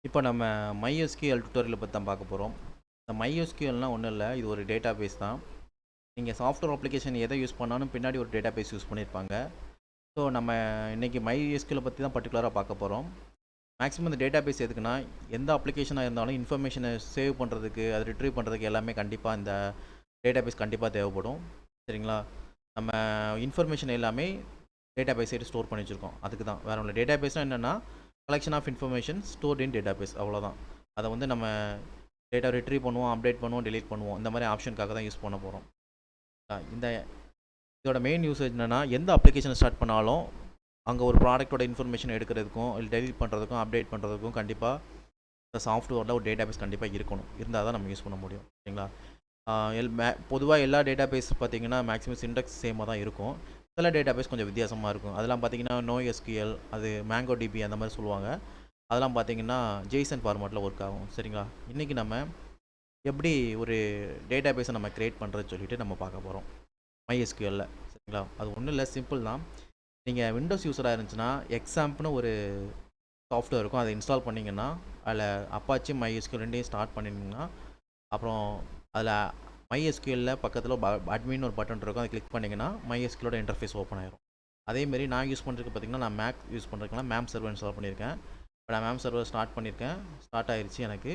இப்போ நம்ம MySQL டுட்டோரியலை பற்றி தான் பார்க்க போகிறோம். இந்த MySQLனால் ஒன்றும் இல்லை, இது ஒரு டேட்டா பேஸ் தான். நீங்கள் சாஃப்ட்வேர் அப்ளிகேஷன் எதை யூஸ் பண்ணாலும் பின்னாடி ஒரு டேட்டா பேஸ் யூஸ் பண்ணியிருப்பாங்க. ஸோ நம்ம இன்றைக்கி MySQL பற்றி தான் பர்டிகுலராக பார்க்க போகிறோம். மேக்ஸிமம் இந்த டேட்டா பேஸ் எதுக்குன்னா, எந்த அப்ளிகேஷனாக இருந்தாலும் இன்ஃபர்மேஷனை சேவ் பண்ணுறதுக்கு, அதை ரிட்ரீவ் பண்ணுறதுக்கு எல்லாமே கண்டிப்பாக இந்த டேட்டா பேஸ் கண்டிப்பாக தேவைப்படும். சரிங்களா? நம்ம இன்ஃபர்மேஷன் எல்லாமே டேட்டா பேஸ் சைடு ஸ்டோர் பண்ணி வச்சுருக்கோம். அதுக்கு தான் வேறு ஒன்று. டேட்டா பேஸ்னால் என்னென்னா, collection of information stored in database, அவ்வளோதான். அதை வந்து நம்ம டேட்டா ரிட்ரீவ் பண்ணுவோம், அப்டேட் பண்ணுவோம், டெலீட் பண்ணுவோம். இந்த மாதிரி ஆப்ஷனுக்காக தான் யூஸ் பண்ண போகிறோம். இந்த இதோட மெயின் யூசேஜ் என்னென்னா, எந்த அப்ளிகேஷனை ஸ்டார்ட் பண்ணாலும் அங்கே ஒரு ப்ராடக்ட்டோட இன்ஃபர்மேஷன் எடுக்கிறதுக்கும் இல்லை டெலீட் பண்ணுறதுக்கும் அப்டேட் பண்ணுறதுக்கும் கண்டிப்பாக இந்த சாஃப்ட்வேரில் ஒரு டேட்டா பேஸ் கண்டிப்பாக இருக்கணும். இருந்தால் தான் நம்ம யூஸ் பண்ண முடியும். சரிங்களா? பொதுவாக எல்லா டேட்டா பேஸ் பார்த்தீங்கன்னா மேக்ஸிமம் சின்டெக்ஸ் சேமாக தான் இருக்கும். சில டேட்டா பேஸ் கொஞ்சம் வித்தியாசமாக இருக்கும். அதெல்லாம் பார்த்தீங்கன்னா NoSQL, அது MongoDB அந்த மாதிரி சொல்லுவாங்க. அதெல்லாம் பார்த்தீங்கன்னா ஜேசன் ஃபார்மேட்டில் ஒர்க் ஆகும். சரிங்களா? இன்றைக்கி நம்ம எப்படி ஒரு டேட்டா பேஸை நம்ம க்ரியேட் பண்ணுறதுன்னு சொல்லிட்டு நம்ம பார்க்க போகிறோம் MySQLல. சரிங்களா? அது ஒன்றும் இல்லை, சிம்பிள் தான். நீங்கள் விண்டோஸ் யூஸராக இருந்துச்சுன்னா எக்ஸாம்ப்னு ஒரு சாஃப்ட்வேர் இருக்கும், அதை இன்ஸ்டால் பண்ணிங்கன்னா அதில் அப்பாச்சி MySQL ரெண்டையும் ஸ்டார்ட் பண்ணிங்கன்னா, அப்புறம் அதில் MySQLல பக்கத்தில் அட்மின் ஒரு பட்டன் இருக்கும், அதை கிளிக் பண்ணிங்கன்னா MySQLோட இன்டர்ஃபேஸ் ஓப்பன் ஆயிரும். அதேமாரி நான் யூஸ் பண்ணுறதுக்கு பார்த்தீங்கன்னா, நான் மேக் யூஸ் பண்ணுறதுக்குலாம் மேம் சர்வர் இன்ஸ்டால் பண்ணியிருக்கேன். இப்போ நான் மேம் சர்வர் ஸ்டார்ட் பண்ணியிருக்கேன், ஸ்டார்ட் ஆயிடுச்சு எனக்கு.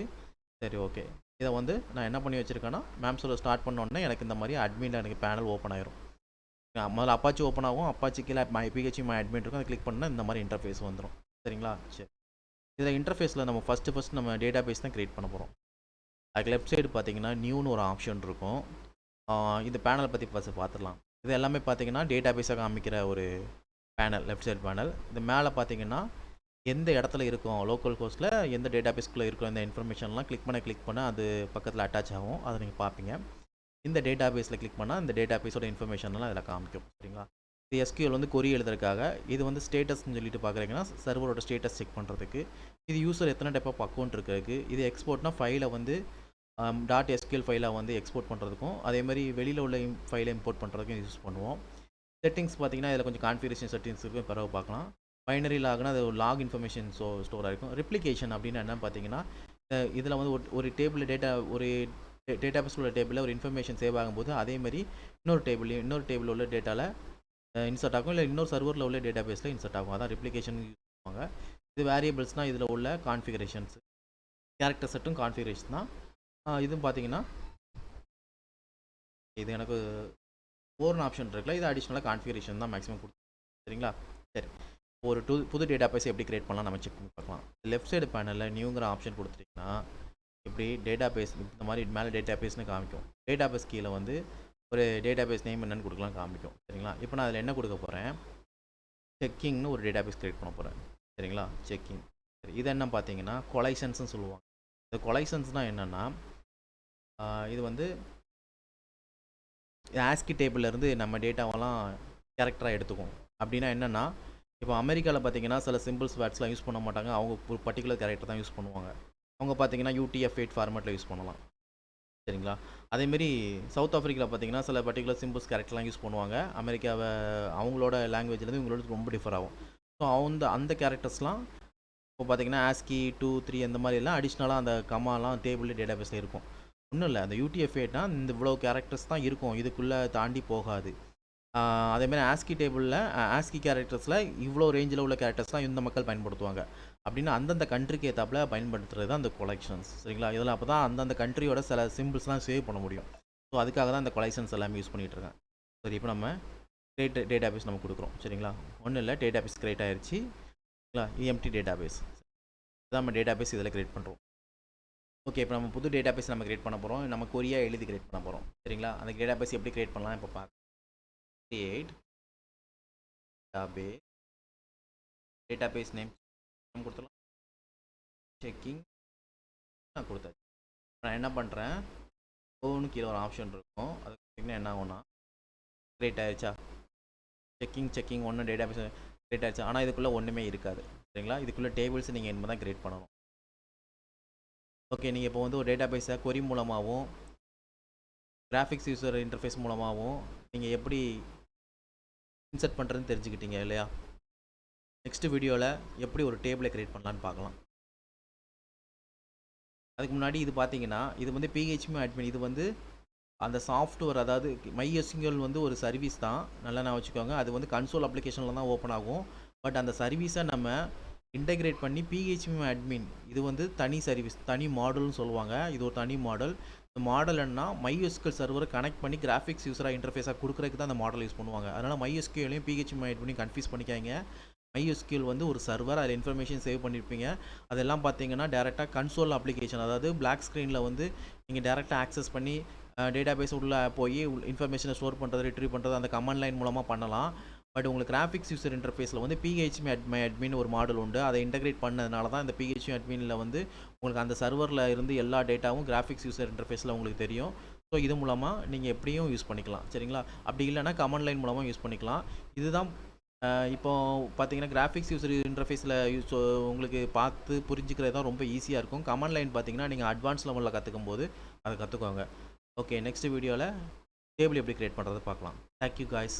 சரி, ஓகே. இதை வந்து நான் என்ன பண்ணி வச்சுருக்கேன்னா, மேம் சர்வர் ஸ்டார்ட் பண்ணோடனே எனக்கு இந்த மாதிரி அட்மினில் எனக்கு பேனல் ஓப்பன் ஆயிரும். முதல்ல அப்பாச்சி ஓப்பன் ஆகும், அப்பாச்சி கீழே PHP My Admin இருக்கும், அதை கிளிக் பண்ணால் இந்த மாதிரி இன்டர்ஃபேஸ் வந்துடும். சரிங்களா? சரி, இதில் இன்டர்ஃபேஸில் நம்ம ஃபஸ்ட்டு நம்ம டேட்டா பேஸ் தான் க்ரியேட் பண்ண போகிறோம். அதுக்கு லெஃப்ட் சைடு பார்த்தீங்கன்னா நியூன்னு ஒரு ஆப்ஷன் இருக்கும். இந்த பேனலை பற்றி ஃபஸ்ட்டு பார்த்துடலாம். இது எல்லாமே பார்த்தீங்கன்னா டேட்டா பேஸாக காமிக்கிற ஒரு பேனல், லெஃப்ட் சைடு பேனல். இது மேலே பார்த்தீங்கன்னா எந்த இடத்துல இருக்கும், லோக்கல் ஹோஸ்ட்டில் எந்த டேட்டா பேஸ்க்குள்ளே இருக்கும் இந்த இன்ஃபர்மேஷன்லாம் கிளிக் பண்ண அது பக்கத்தில் அட்டாச் ஆகும், அதை நீங்கள் பார்ப்பீங்க. இந்த டேட்டா பேஸில் கிளிக் பண்ணால் இந்த டேட்டா பேஸோட இன்ஃபர்மேஷன்லாம் அதில் காமிக்கும். சரிங்களா? இது SQL வந்து கொரி எழுதுறதுக்காக. இது வந்து ஸ்டேட்டஸ்ன்னு சொல்லிட்டு பார்க்குறீங்கன்னா சர்வரோட ஸ்டேட்டஸ் செக் பண்ணுறதுக்கு. இது யூசர் எத்தனை டைப் ஆஃப் அக்கௌண்ட் இருக்கிறதுக்கு. இது எக்ஸ்போர்ட்னா ஃபைலை வந்து .SQL ஃபைலை வந்து எக்ஸ்போர்ட் பண்ணுறதுக்கும், அதேமாதிரி வெளியில் உள்ள ஃபைலை இம்போர்ட் பண்ணுறதுக்கும் யூஸ் பண்ணுவோம். செட்டிங்ஸ் பார்த்தீங்கன்னா இதில் கொஞ்சம் கான்ஃபிகரேஷன் செட்டிங்ஸ் இருக்கும், பிறகு பார்க்கலாம். பைனரி லாக்னா அது ஒரு லாக் இன்ஃபர்மேஷன் ஸ்டோர் ஆகிருக்கும். ரிப்ளிகேஷன் அப்படின்னா என்ன பார்த்தீங்கன்னா, இதில் வந்து ஒரு டேபிள் ஒரு டேட்டா பேஸ் உள்ள டேபிளில் ஒரு இன்ஃபர்மேஷன் சேவ் ஆகும்போது அதேமாதிரி இன்னொரு டேபிள் உள்ள டேட்டாவில் இன்சர்ட் ஆகும், இல்லை இன்னொரு சர்வரில் உள்ள டேட்டா பேஸில் இன்சர்ட் ஆகும். அதான் ரிப்ளிகேஷன் யூஸ் பண்ணுவாங்க. இது வேரியபிள்ஸ்னால் இதில் உள்ள கான்ஃபிகரேஷன்ஸ், கேரக்டர் செட்டும் கான்ஃபிகரேஷன் தான். இதுவும் பார்த்தீங்கன்னா இது எனக்கு ஒரு ஆப்ஷன் இருக்குல்ல, இது அடிஷ்னலாக கான்ஃபிகரேஷன் தான் மேக்ஸிமம் கொடுத்து. சரிங்களா? சரி, ஒரு புது டேட்டா பேஸ் எப்படி கிரியேட் பண்ணலாம் நம்ம செக் பண்ணி பார்க்கலாம். லெஃப்ட் சைடு பேனலில் நியூங்கிற ஆப்ஷன் கொடுத்துட்டிங்கன்னா இப்படி டேட்டா பேஸ் இந்த மாதிரி மேலே டேட்டா பேஸ்னு காமிக்கும். டேட்டா பேஸ் கீழே வந்து ஒரு டேட்டா பேஸ் நேம் என்னென்னு கொடுக்கலாம் காமிக்கும். சரிங்களா? இப்போ நான் அதில் என்ன கொடுக்க போகிறேன், செக்கிங்னு ஒரு டேட்டா பேஸ் கிரியேட் பண்ண போகிறேன். சரிங்களா? செக்கிங். சரி, இது என்ன பார்த்தீங்கன்னா கொலைஷன்ஸ்னு சொல்லுவாங்க. இந்த கொலைஷன்ஸ்னால் என்னென்னா, இது வந்து ஆஸ்கி டேபிள்லேருந்து நம்ம டேட்டாவெல்லாம் கேரக்டராக எடுத்துக்கும். அப்படின்னா என்னென்னா, இப்போ அமெரிக்காவில் பார்த்தீங்கன்னா சில சிம்பிள்ஸ் வேர்ட்ஸ்லாம் யூஸ் பண்ண மாட்டாங்க, அவங்க ஒரு பர்டிகுலர் கேரக்டர் தான் யூஸ் பண்ணுவாங்க. அவங்க பார்த்தீங்கன்னா UTF-8 ஃபார்மேட்டில் யூஸ் பண்ணலாம். சரிங்களா? அதேமாரி சவுத் ஆஃப்ரிக்காவில் பார்த்தீங்கன்னா சில பர்டிகுலர் சிம்பிள்ஸ் கேரக்டர்லாம் யூஸ் பண்ணுவாங்க. அமெரிக்காவை அவங்களோட லாங்குவேஜ்லேருந்து இவங்களோட ரொம்ப டிஃபர் ஆகும். ஸோ அந்த கேரக்டர்ஸ்லாம் இப்போ பார்த்தீங்கன்னா ASCII 2, 3 அந்த மாதிரிலாம் அடிஷ்னலாக அந்த கமாலாம் டேபிள் டேட்டா பேஸில் இருக்கும். ஒன்றும் இல்லை, அந்த UTF-8னா இந்த இவ்வளோ கேரக்டர்ஸ் தான் இருக்கும், இதுக்குள்ளே தாண்டி போகாது. அதேமாதிரி ASCII டேபிளில் ASCII கேரக்டர்ஸில் இவ்வளோ ரேஞ்சில் உள்ள கேரக்டர்ஸ்லாம் இந்த மக்கள் பயன்படுத்துவாங்க. அப்படின்னு அந்தந்த கண்ட்ரிக்கு ஏற்றாப்புல பயன்படுத்துறது தான் அந்த கொலெக்ஷன்ஸ். சரிங்களா? இதில் அப்போ தான் அந்தந்த கண்ட்ரியோட சில சிம்பிள்ஸ்லாம் சேவ் பண்ண முடியும். ஸோ அதுக்காக தான் இந்த கொலெக்ஷன்ஸ் எல்லாமே யூஸ் பண்ணிகிட்டு இருக்கேன். சரி, இப்போ நம்ம டேட்டா பேஸ் நம்ம கொடுக்குறோம். சரிங்களா? ஒன்றும் இல்லை, டேட்டா பேஸ் கிரியேட் ஆயிடுச்சு. சரிங்களா? EMT டேட்டா பேஸ் இதான் நம்ம டேட்டா பேஸ் இதில் கிரியேட் பண்ணுறோம். ஓகே, இப்போ நம்ம புது டேட்டா பேஸ் நம்ம கிரியேட் பண்ண போகிறோம். நம்ம கொரியாக எழுதி கிரியேட் பண்ண போகிறோம். சரிங்களா? அந்த டேட்டா பேஸ் எப்படி கிரியேட் பண்ணலாம் இப்போ பார்க்கலாம். கிரியேட் டேட்டா பேஸ் நேம் கொடுத்துடலாம். செக்கிங் நான் கொடுத்தாச்சு. நான் என்ன பண்ணுறேன், ஓன்னு கீழே ஒரு ஆப்ஷன் இருக்கும், அது பார்த்தீங்கன்னா என்ன ஆகும்னா கிரியேட் ஆயிடுச்சா. செக்கிங் ஒன்று டேட்டா பேஸ் கிரியேட் ஆயிடுச்சு. ஆனால் இதுக்குள்ளே ஒன்றுமே இருக்காது. சரிங்களா? இதுக்குள்ளே டேபிள்ஸ் நீங்கள் இனிமேல் தான் கிரியேட் பண்ணணும். ஓகே, நீங்கள் இப்போ வந்து ஒரு டேட்டா பேஸை கொரி மூலமாகவும் கிராஃபிக்ஸ் யூசர் இன்டர்ஃபேஸ் மூலமாகவும் நீங்கள் எப்படி இன்சர்ட் பண்ணுறதுன்னு தெரிஞ்சுக்கிட்டீங்க இல்லையா? நெக்ஸ்ட் வீடியோவில் எப்படி ஒரு டேபிளை கிரியேட் பண்ணலான்னு பார்க்கலாம். அதுக்கு முன்னாடி இது பார்த்தீங்கன்னா இது வந்து பிஹெச்பி அட்மின். இது வந்து அந்த சாஃப்ட்வேர், அதாவது MySQL வந்து ஒரு சர்வீஸ் தான், நல்லா நான் வச்சுக்கோங்க. அது வந்து கன்சோல் அப்ளிகேஷனில் தான் ஓப்பன் ஆகும். பட் அந்த சர்வீஸை நம்ம இன்டெகிரேட் பண்ணி பிஹெச்பி அட்மின் இது வந்து தனி சர்வீஸ், தனி மாடல்னு சொல்லுவாங்க. இது ஒரு தனி மாடல். இந்த மாடல் என்ன, MySQL சர்வரை கனெக்ட் பண்ணி கிராஃபிக்ஸ் யூஸராக இன்டர்ஃபேஸாக கொடுக்குறதுக்கு தான் அந்த மாடல் யூஸ் பண்ணுவாங்க. அதனால் MySQLையும் பிஹெச்பி அட்மினையும் கன்ஃபியூஸ் பண்ணிக்காங்க. MySQL வந்து ஒரு சர்வர், அதில் இன்ஃபர்மேஷன் சேவ் பண்ணியிருப்பீங்க. அதெல்லாம் பார்த்தீங்கன்னா டேரெக்டாக கன்சோல் அப்ளிகேஷன், அதாவது பிளாக் ஸ்க்ரீனில் வந்து நீங்கள் டேரெக்டாக ஆக்சஸ் பண்ணி டேட்டாபேஸ் உள்ளே போய் இன்ஃபர்மேஷனை ஸ்டோர் பண்ணுறது, ரிட்ரீவ் பண்ணுறது அந்த கமாண்ட் லைன் மூலமாக பண்ணலாம். பட் உங்களுக்கு கிராஃபிக்ஸ் யூசர் இன்டர்ஃபேஸில் வந்து பிஹெச்பி அட்மின் ஒரு மாடல் உண்டு. அதை இன்டகிரேட் பண்ணதுனால தான் இந்த பிஹெச்பி அட்மினில் வந்து உங்களுக்கு அந்த சர்வரில் இருந்து எல்லா டேட்டாவும் கிராஃபிக்ஸ் யூசர் இன்டர்ஃபேஸில் உங்களுக்கு தெரியும். ஸோ இது மூலமாக நீங்கள் எப்படியும் யூஸ் பண்ணிக்கலாம், சரிங்களா? அப்படி இல்லைனா கமாண்ட் லைன் மூலமாக யூஸ் பண்ணிக்கலாம். இதுதான் இப்போ பார்த்தீங்கன்னா கிராஃபிக்ஸ் யூசர் இன்டர்ஃபேஸில் உங்களுக்கு பார்த்து புரிஞ்சுக்கிறது தான் ரொம்ப ஈஸியாக இருக்கும். கமாண்ட் லைன் பார்த்தீங்கன்னா நீங்கள் அட்வான்ஸ் லெவலில் கற்றுக்கும் போது அதை கற்றுக்கோங்க. ஓகே, நெக்ஸ்ட் வீடியோவில் டேபிள் எப்படி கிரியேட் பண்ணுறது பார்க்கலாம். Thank you guys.